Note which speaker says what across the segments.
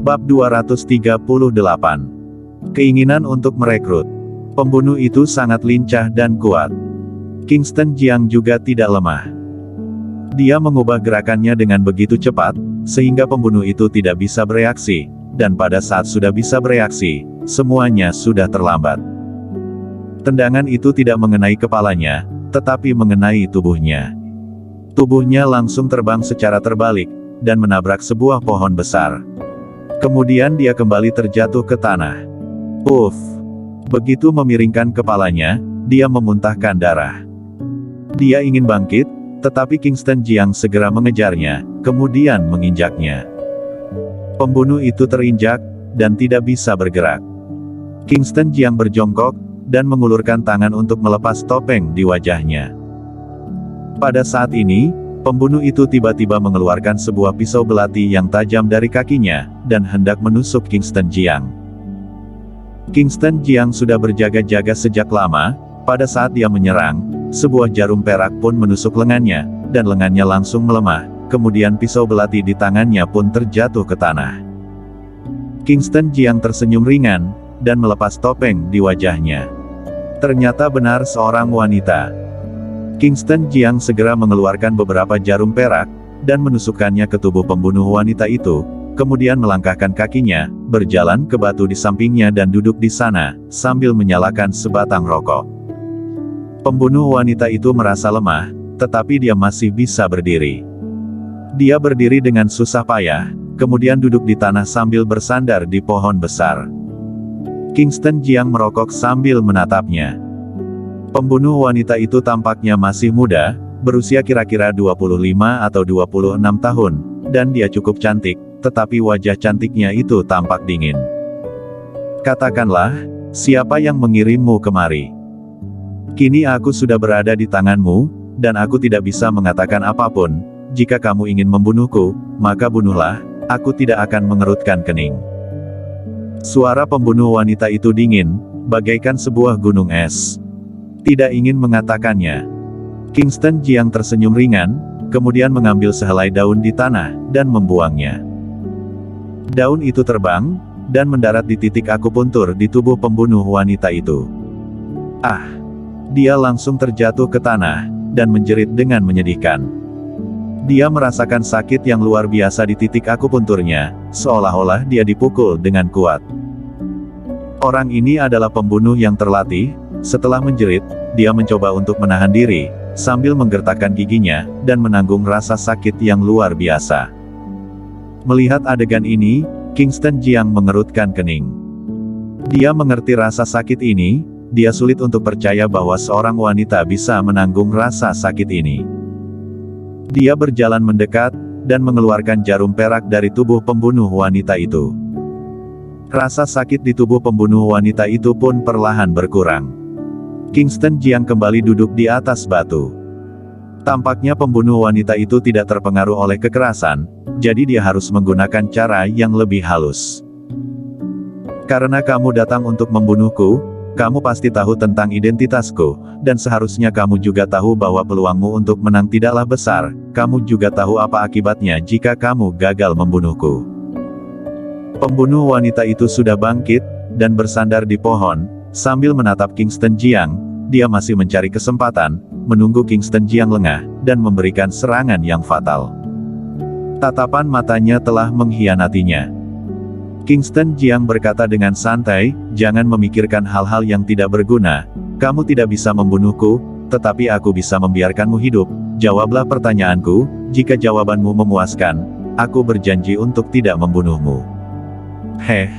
Speaker 1: Bab 238. Keinginan untuk merekrut. Pembunuh itu sangat lincah dan kuat. Kingston Jiang juga tidak lemah. Dia mengubah gerakannya dengan begitu cepat, sehingga pembunuh itu tidak bisa bereaksi, dan pada saat sudah bisa bereaksi, semuanya sudah terlambat. Tendangan itu tidak mengenai kepalanya, tetapi mengenai tubuhnya. Tubuhnya langsung terbang secara terbalik, dan menabrak sebuah pohon besar. Kemudian dia kembali terjatuh ke tanah. Uff! Begitu memiringkan kepalanya, dia memuntahkan darah. Dia ingin bangkit, tetapi Kingston Jiang segera mengejarnya, kemudian menginjaknya. Pembunuh itu terinjak, dan tidak bisa bergerak. Kingston Jiang berjongkok, dan mengulurkan tangan untuk melepas topeng di wajahnya. Pada saat ini, pembunuh itu tiba-tiba mengeluarkan sebuah pisau belati yang tajam dari kakinya, dan hendak menusuk Kingston Jiang. Kingston Jiang sudah berjaga-jaga sejak lama. Pada saat dia menyerang, sebuah jarum perak pun menusuk lengannya, dan lengannya langsung melemah, kemudian pisau belati di tangannya pun terjatuh ke tanah. Kingston Jiang tersenyum ringan, dan melepas topeng di wajahnya. Ternyata benar seorang wanita. Kingston Jiang segera mengeluarkan beberapa jarum perak, dan menusukkannya ke tubuh pembunuh wanita itu, kemudian melangkahkan kakinya, berjalan ke batu di sampingnya dan duduk di sana, sambil menyalakan sebatang rokok. Pembunuh wanita itu merasa lemah, tetapi dia masih bisa berdiri. Dia berdiri dengan susah payah, kemudian duduk di tanah sambil bersandar di pohon besar. Kingston Jiang merokok sambil menatapnya. Pembunuh wanita itu tampaknya masih muda, berusia kira-kira 25 atau 26 tahun, dan dia cukup cantik, tetapi wajah cantiknya itu tampak dingin. Katakanlah, siapa yang mengirimmu kemari? Kini aku sudah berada di tanganmu, dan aku tidak bisa mengatakan apapun. Jika kamu ingin membunuhku, maka bunuhlah, aku tidak akan mengerutkan kening. Suara pembunuh wanita itu dingin, bagaikan sebuah gunung es. Tidak ingin mengatakannya. Kingston Jiang tersenyum ringan, kemudian mengambil sehelai daun di tanah, dan membuangnya. Daun itu terbang, dan mendarat di titik akupuntur di tubuh pembunuh wanita itu. Ah! Dia langsung terjatuh ke tanah, dan menjerit dengan menyedihkan. Dia merasakan sakit yang luar biasa di titik akupunturnya, seolah-olah dia dipukul dengan kuat. Orang ini adalah pembunuh yang terlatih. Setelah menjerit, dia mencoba untuk menahan diri, sambil menggertakkan giginya, dan menanggung rasa sakit yang luar biasa. Melihat adegan ini, Kingston Jiang mengerutkan kening. Dia mengerti rasa sakit ini, dia sulit untuk percaya bahwa seorang wanita bisa menanggung rasa sakit ini. Dia berjalan mendekat, dan mengeluarkan jarum perak dari tubuh pembunuh wanita itu. Rasa sakit di tubuh pembunuh wanita itu pun perlahan berkurang. Kingston Jiang kembali duduk di atas batu. Tampaknya pembunuh wanita itu tidak terpengaruh oleh kekerasan, jadi dia harus menggunakan cara yang lebih halus. Karena kamu datang untuk membunuhku, kamu pasti tahu tentang identitasku, dan seharusnya kamu juga tahu bahwa peluangmu untuk menang tidaklah besar. Kamu juga tahu apa akibatnya jika kamu gagal membunuhku. Pembunuh wanita itu sudah bangkit, dan bersandar di pohon, sambil menatap Kingston Jiang. Dia masih mencari kesempatan, menunggu Kingston Jiang lengah, dan memberikan serangan yang fatal. Tatapan matanya telah mengkhianatinya. Kingston Jiang berkata dengan santai, "Jangan memikirkan hal-hal yang tidak berguna. Kamu tidak bisa membunuhku, tetapi aku bisa membiarkanmu hidup. Jawablah pertanyaanku. Jika jawabanmu memuaskan, aku berjanji untuk tidak membunuhmu." Heh.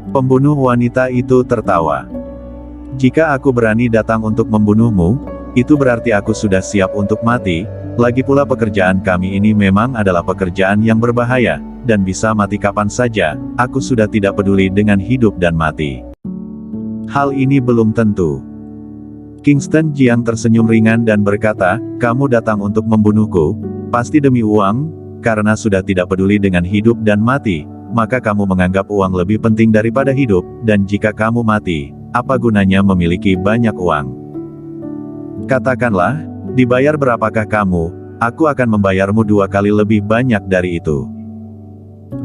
Speaker 1: Pembunuh wanita itu tertawa. "Jika aku berani datang untuk membunuhmu, itu berarti aku sudah siap untuk mati. Lagi pula pekerjaan kami ini memang adalah pekerjaan yang berbahaya, dan bisa mati kapan saja. Aku sudah tidak peduli dengan hidup dan mati." Hal ini belum tentu. Kingston Jiang tersenyum ringan dan berkata, "Kamu datang untuk membunuhku, pasti demi uang, karena sudah tidak peduli dengan hidup dan mati, maka kamu menganggap uang lebih penting daripada hidup, dan jika kamu mati, apa gunanya memiliki banyak uang? Katakanlah, dibayar berapakah kamu? Aku akan membayarmu 2 kali lebih banyak dari itu."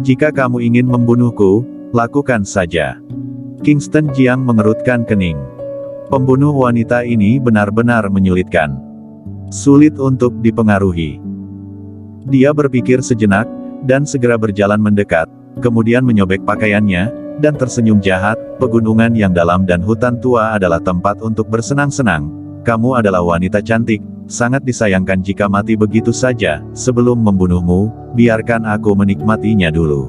Speaker 1: Jika kamu ingin membunuhku, lakukan saja. Kingston Jiang mengerutkan kening. Pembunuh wanita ini benar-benar menyulitkan. Sulit untuk dipengaruhi. Dia berpikir sejenak, dan segera berjalan mendekat, kemudian menyobek pakaiannya, dan tersenyum jahat. Pegunungan yang dalam dan hutan tua adalah tempat untuk bersenang-senang. Kamu adalah wanita cantik, sangat disayangkan jika mati begitu saja. Sebelum membunuhmu, biarkan aku menikmatinya dulu.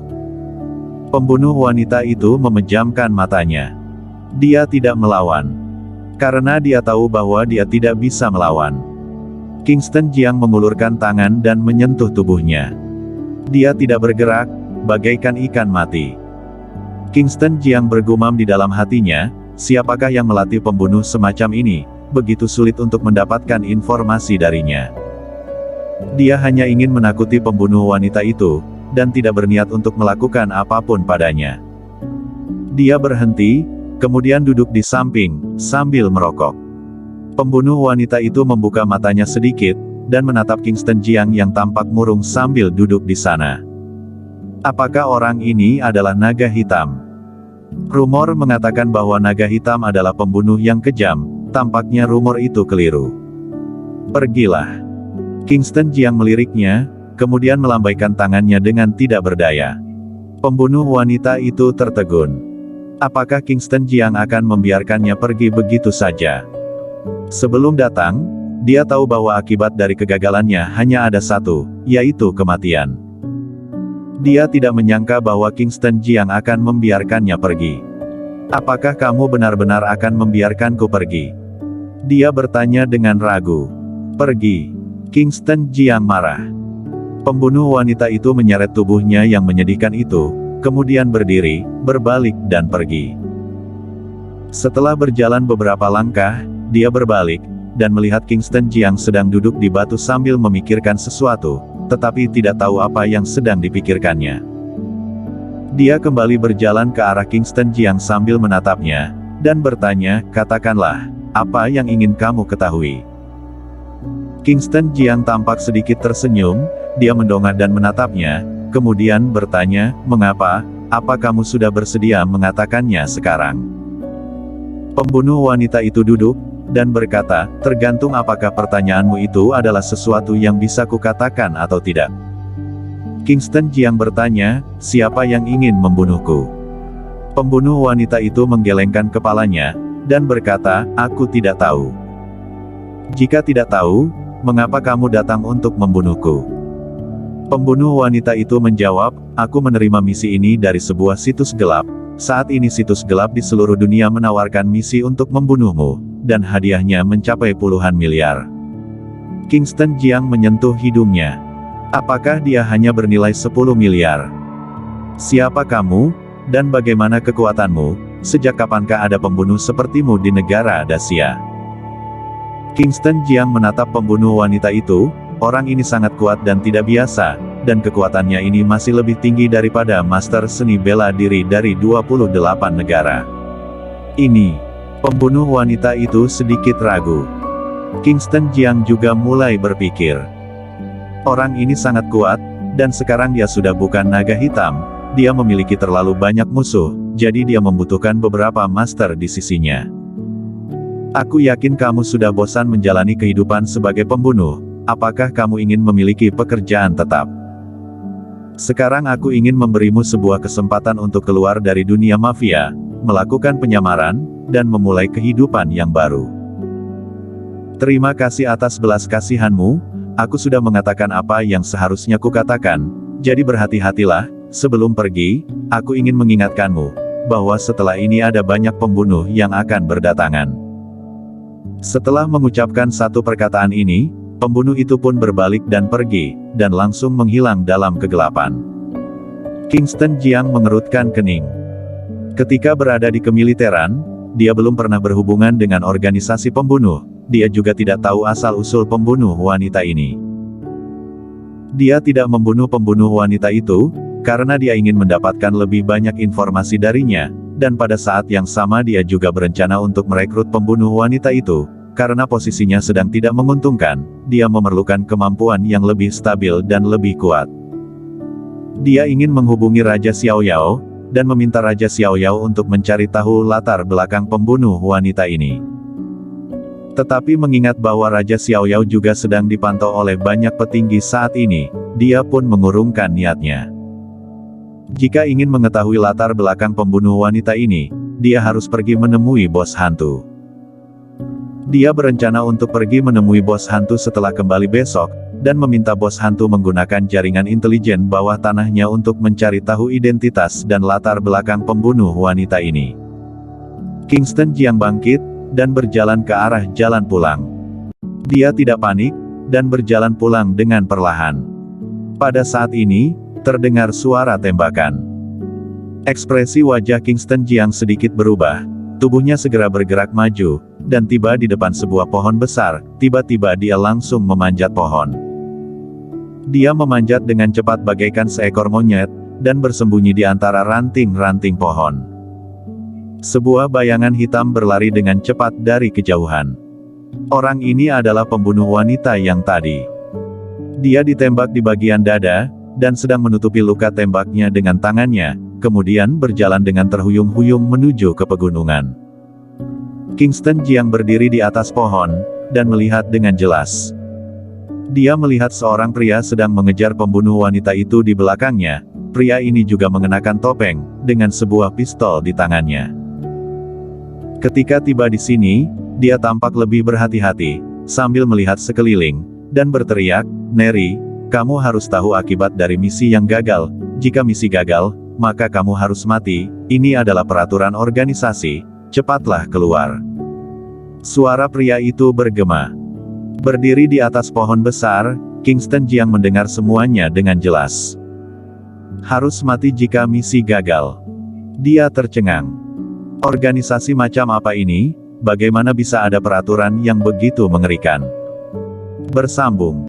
Speaker 1: Pembunuh wanita itu memejamkan matanya. Dia tidak melawan. Karena dia tahu bahwa dia tidak bisa melawan. Kingston Jiang mengulurkan tangan dan menyentuh tubuhnya. Dia tidak bergerak, bagaikan ikan mati. Kingston Jiang bergumam di dalam hatinya, siapakah yang melatih pembunuh semacam ini, begitu sulit untuk mendapatkan informasi darinya. Dia hanya ingin menakuti pembunuh wanita itu, dan tidak berniat untuk melakukan apapun padanya. Dia berhenti, kemudian duduk di samping, sambil merokok. Pembunuh wanita itu membuka matanya sedikit, dan menatap Kingston Jiang yang tampak murung sambil duduk di sana. Apakah orang ini adalah naga hitam? Rumor mengatakan bahwa naga hitam adalah pembunuh yang kejam, tampaknya rumor itu keliru. Pergilah. Kingston Jiang meliriknya, kemudian melambaikan tangannya dengan tidak berdaya. Pembunuh wanita itu tertegun. Apakah Kingston Jiang akan membiarkannya pergi begitu saja? Sebelum datang, dia tahu bahwa akibat dari kegagalannya hanya ada satu, yaitu kematian. Dia tidak menyangka bahwa Kingston Jiang akan membiarkannya pergi. Apakah kamu benar-benar akan membiarkanku pergi? Dia bertanya dengan ragu. Pergi. Kingston Jiang marah. Pembunuh wanita itu menyeret tubuhnya yang menyedihkan itu, kemudian berdiri, berbalik dan pergi. Setelah berjalan beberapa langkah, dia berbalik, dan melihat Kingston Jiang sedang duduk di batu sambil memikirkan sesuatu, tetapi tidak tahu apa yang sedang dipikirkannya. Dia kembali berjalan ke arah Kingston Jiang sambil menatapnya, dan bertanya, katakanlah, apa yang ingin kamu ketahui? Kingston Jiang tampak sedikit tersenyum, dia mendongak dan menatapnya, kemudian bertanya, mengapa, apa kamu sudah bersedia mengatakannya sekarang? Pembunuh wanita itu duduk, dan berkata, tergantung apakah pertanyaanmu itu adalah sesuatu yang bisa kukatakan atau tidak. Kingston Jiang bertanya, siapa yang ingin membunuhku? Pembunuh wanita itu menggelengkan kepalanya, dan berkata, aku tidak tahu. Jika tidak tahu, mengapa kamu datang untuk membunuhku? Pembunuh wanita itu menjawab, aku menerima misi ini dari sebuah situs gelap. Saat ini situs gelap di seluruh dunia menawarkan misi untuk membunuhmu, dan hadiahnya mencapai puluhan miliar. Kingston Jiang menyentuh hidungnya. Apakah dia hanya bernilai 10 miliar? Siapa kamu, dan bagaimana kekuatanmu? Sejak kapankah ada pembunuh sepertimu di negara Dacia? Kingston Jiang menatap pembunuh wanita itu, orang ini sangat kuat dan tidak biasa, dan kekuatannya ini masih lebih tinggi daripada master seni bela diri dari 28 negara. Ini, pembunuh wanita itu sedikit ragu. Kingston Jiang juga mulai berpikir. Orang ini sangat kuat, dan sekarang dia sudah bukan naga hitam, dia memiliki terlalu banyak musuh, jadi dia membutuhkan beberapa master di sisinya. Aku yakin kamu sudah bosan menjalani kehidupan sebagai pembunuh, apakah kamu ingin memiliki pekerjaan tetap? Sekarang aku ingin memberimu sebuah kesempatan untuk keluar dari dunia mafia, melakukan penyamaran, dan memulai kehidupan yang baru. Terima kasih atas belas kasihanmu, aku sudah mengatakan apa yang seharusnya kukatakan, jadi berhati-hatilah, sebelum pergi, aku ingin mengingatkanmu, bahwa setelah ini ada banyak pembunuh yang akan berdatangan. Setelah mengucapkan satu perkataan ini, pembunuh itu pun berbalik dan pergi, dan langsung menghilang dalam kegelapan. Kingston Jiang mengerutkan kening. Ketika berada di kemiliteran, dia belum pernah berhubungan dengan organisasi pembunuh, dia juga tidak tahu asal-usul pembunuh wanita ini. Dia tidak membunuh pembunuh wanita itu, karena dia ingin mendapatkan lebih banyak informasi darinya, dan pada saat yang sama dia juga berencana untuk merekrut pembunuh wanita itu, karena posisinya sedang tidak menguntungkan, dia memerlukan kemampuan yang lebih stabil dan lebih kuat. Dia ingin menghubungi Raja Xiaoyao, dan meminta Raja Xiaoyao untuk mencari tahu latar belakang pembunuh wanita ini. Tetapi mengingat bahwa Raja Xiaoyao juga sedang dipantau oleh banyak petinggi saat ini, dia pun mengurungkan niatnya. Jika ingin mengetahui latar belakang pembunuh wanita ini, dia harus pergi menemui bos hantu. Dia berencana untuk pergi menemui bos hantu setelah kembali besok, dan meminta bos hantu menggunakan jaringan intelijen bawah tanahnya untuk mencari tahu identitas dan latar belakang pembunuh wanita ini. Kingston Jiang bangkit, dan berjalan ke arah jalan pulang. Dia tidak panik, dan berjalan pulang dengan perlahan. Pada saat ini, terdengar suara tembakan. Ekspresi wajah Kingston Jiang sedikit berubah. Tubuhnya segera bergerak maju, dan tiba di depan sebuah pohon besar. Tiba-tiba dia langsung memanjat pohon. Dia memanjat dengan cepat bagaikan seekor monyet, dan bersembunyi di antara ranting-ranting pohon. Sebuah bayangan hitam berlari dengan cepat dari kejauhan. Orang ini adalah pembunuh wanita yang tadi. Dia ditembak di bagian dada, dan sedang menutupi luka tembaknya dengan tangannya, kemudian berjalan dengan terhuyung-huyung menuju ke pegunungan. Kingston Jiang berdiri di atas pohon, dan melihat dengan jelas. Dia melihat seorang pria sedang mengejar pembunuh wanita itu di belakangnya. Pria ini juga mengenakan topeng, dengan sebuah pistol di tangannya. Ketika tiba di sini, dia tampak lebih berhati-hati, sambil melihat sekeliling, dan berteriak, "Neri, kamu harus tahu akibat dari misi yang gagal. Jika misi gagal, maka kamu harus mati. Ini adalah peraturan organisasi. Cepatlah keluar." Suara pria itu bergema. Berdiri di atas pohon besar, Kingston Jiang mendengar semuanya dengan jelas. Harus mati jika misi gagal. Dia tercengang. Organisasi macam apa ini? Bagaimana bisa ada peraturan yang begitu mengerikan? Bersambung.